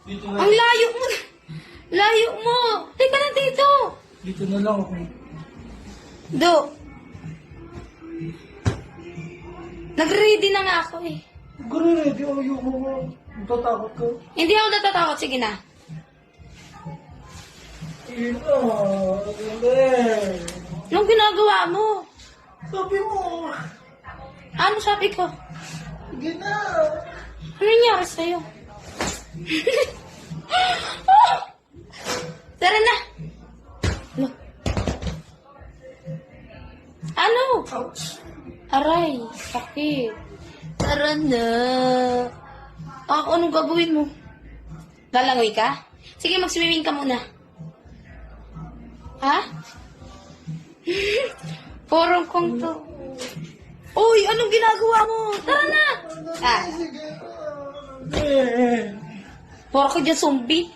Dito na. Ang layo mo. Layo mo. Teka na dito. Dito na lang ako. Do. Nag-ready na nga ako eh. Gano'n ready. Ayoko mo. Natatakot ka. Hindi ako natatakot. Sige na. Ina. Galing. Anong ginagawa mo? Sabi mo. Ano sabi ko? Sige na. Ano nangyari sa'yo? Tara na. Ano? Ouch. Aray, sakit. Tara na. Anong gagawin mo? Lalangoy ka? Sige, mag-swimming ka muna. Ha? Porong kong to. Uy, anong ginagawa mo? Tara na. Puro ko dyan zombie.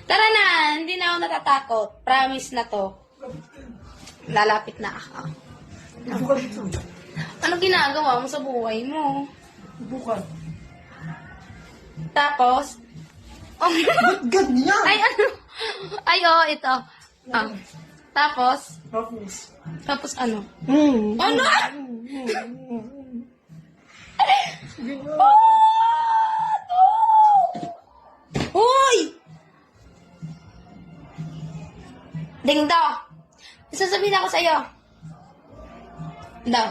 Tara na, hindi na ako natatakot. Promise na to. Lalapit na ako. Bukan dito. Anong ginagawa mo sa buhay mo? Bukan. Tapos, Ba't ganyan? ay ano? Ay, oh, ito. Ah. Tapos, Tapos. ano? Hmm. Ano? Sige na. Hoy! Dingdo! Sasabihin ako sa'yo. Daw.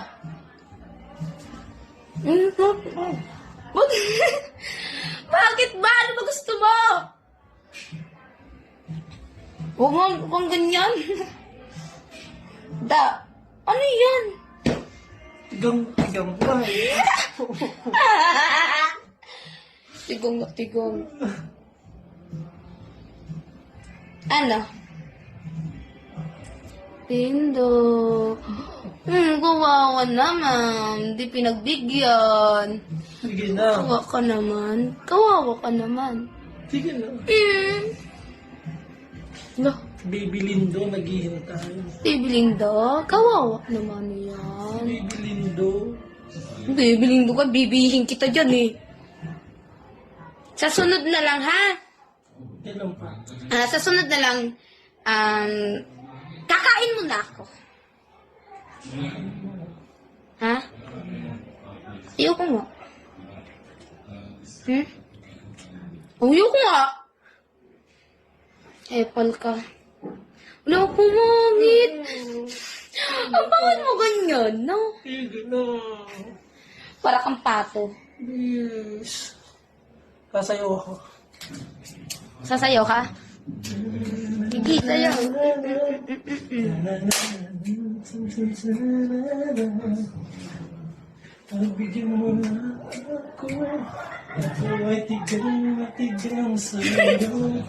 Bakit ba? Ano ba gusto mo? Huwag kang ganyan. Da. Ano yan? Tigang pa eh. Tigong na tigong. Ano? Tindo. Kawawa naman. Di pinagbigyan. Sige na. Kawawa ka naman. Kawawa ka naman. Sige na. No. Baby Lindo, naghihintay. Bibiling daw. Kawawa naman yan. Baby Lindo. Bibiling daw ka. Bibihin kita dyan eh. Sa sunod na lang ha. Kailan pa? Sa sunod na lang, kakain mo na ako. Ha? Ayoko nga. Ayoko nga. Epal ka. Wala ko mangit. Ang pangit mo ganyan, no? Sige na. Para kang pato. Please. Sasayaw ako. Sasayaw ka? Sige, sayaw. Pagbigyan mo na ako. Ako ay tigang sa'yo.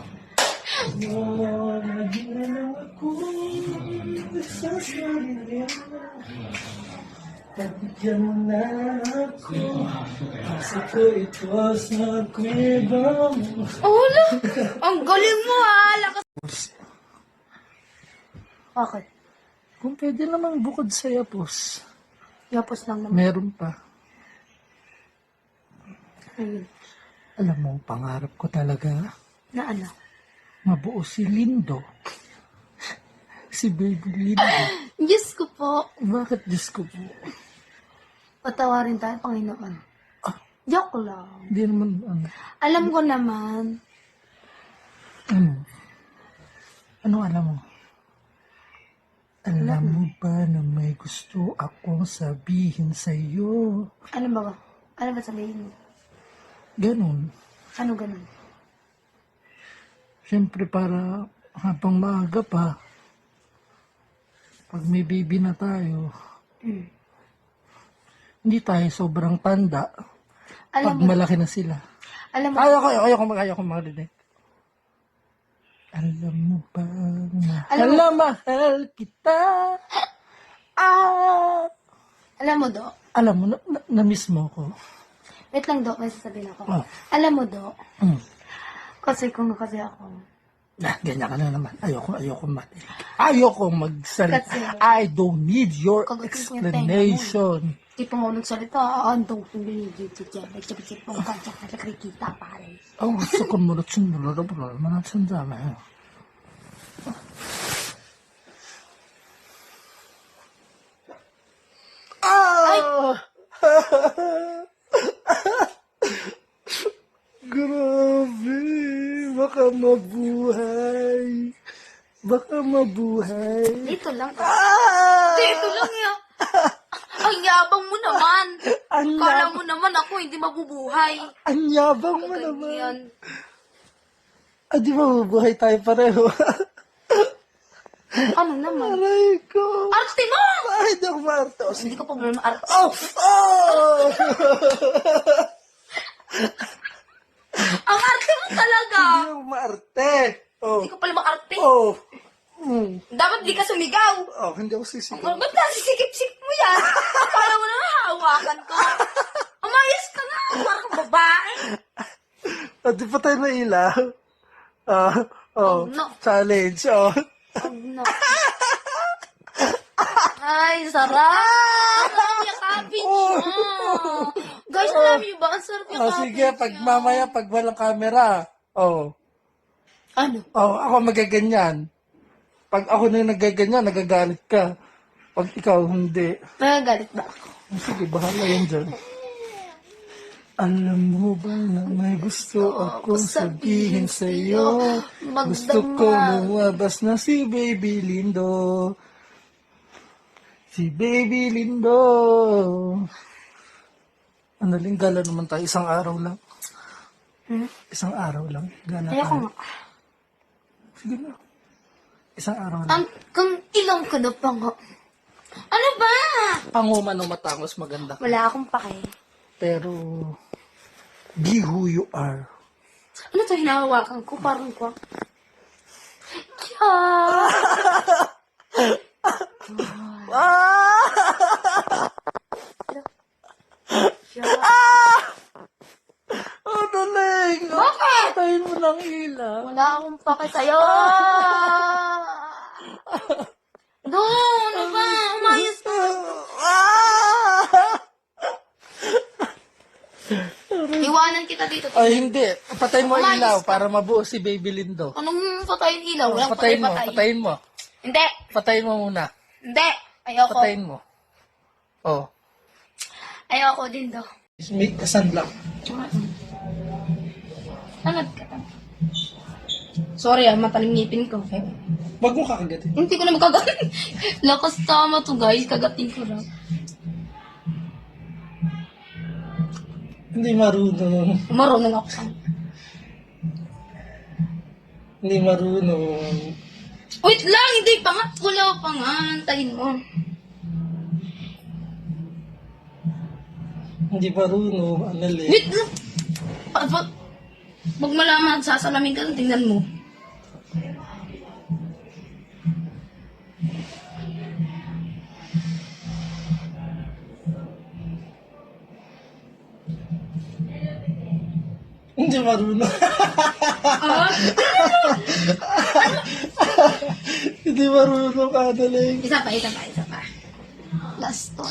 Lagyan na lang ako. Sasaya. Pagbigyan mo na ako. Kasi ko ito sa kuweba mo. Oh, ang galing mo ha. Lakas. Bakit? Kung pwede naman bukod sa yapos. Yapos lang naman. Meron pa. Ayun. Alam mo, pangarap ko talaga. Na ano? Mabuo si Lindo. Si Baby Lindo. Diyos ko po. Bakit Diyos ko po? Patawarin tayo, Panginoon. Joke lang. Hindi naman, ano. Alam ko naman. Ano? Anong alam mo? Alam mo ba na may gusto akong sabihin sa'yo? Ano ba? Ano ba sabihin mo? Ganon. Ano ganun? Siyempre para habang maaga pa, pag may baby na tayo, hindi tayo sobrang tanda Alam pag mo, malaki na sila. alam mo, Ayoko marinig. Alam mo ba, mahal kita. alam mo, Do. Alam mo, na-miss mo ko. Wait lang, Do. May sasabihin ako. Oh. Alam mo, Do. Mm. Kasi ako. Ganyan ka na naman. Ayoko matinig. Ayoko magsalita. Kasi- I don't need your Kagutin niya tayo explanation. Di pa nga nagsalita, andong kong binigito dyan. Nagsabi-sip mo ka dyan, nakikita pare. 잠깐만, 춤 눌러라, 얼마나 천재하네. Grabe, baka mabuhay. Baka mabuhay. Dito lang. Dito lang yan. Ang yabang mo naman. Kala mo naman ako hindi mabubuhay. Ang yabang mo naman. Ganyan. Di mabubuhay tayo pareho. Ano naman? Aray ko. Arte mo! Ay, di ako maarte. Hindi ko problema arte. Oh! Oh! Ang arte mo talaga! Hindi ako maarte. Oh. Hindi ko pala maarte. Oh. Dapat di ka sumigaw. Oh, hindi ako sisigaw. Ba't nasisikip-sikip mo yan? Kala mo naman hawakan ko. Umayos ka na. Parang kang babae. Di pa tayo na ilaw. Oh, no. challenge. Oh. No. Ay, sarap! Ang yakapin siya. Guys, alam niyo ba? Ang sarap Oh, yakapin sige, pag mamaya, pag walang camera. Oh. Ano? Oh, ako magaganyan. Pag ako na yung nagaganyan, nagagalit ka. Pag ikaw, hindi. Magagalit ba ako? Sige, bahala yan dyan. Alam mo ba na may gusto akong sabihin sa'yo? Gusto ko lumabas na si Baby Lindo. Si Baby Lindo. Ano lang, gala naman tayo. Isang araw lang. Isang araw lang. Gana Ayoko tayo. nga. Sige na. Isang araw lang. Kung ilang ka na pa nga. Ano ba? Panguman ng matangos maganda. Wala akong pake. Pero, be who you are. Ano to hinahawakan ko? Parang ko. Yeah. Oh, daling! Bakit? Patayin mo ng ilaw. Wala akong pake sa'yo. No, ano ba? Umayos ka. Iwanan kita dito. Ay, hindi. Patayin mo ang Umayos ilaw ka. para mabuo si Baby Lindo. Anong patayin ilaw? Walang Patayin mo, patay. patayin mo. Hindi. Patayin mo muna. Hindi. Ayoko. Patayin mo. Oh. Ayoko din daw. May kasanlak. Tanad ka. Sorry mataling ngipin ko. Wag mo kakagatin. Hindi ko na magkagatin. Lakas tama to guys, kagatin ko lang. Hindi marunong. Marunong ako sa. Hindi marunong. Wait lang, hindi pa nga. Wala pa nga. Antayin mo. Hindi marunong. Anali. Wait lang. Pag malaman, sasalamin ka, tingnan mo. Hindi marunong. Ah? Hindi marunong, Adaling. Isa pa. Last to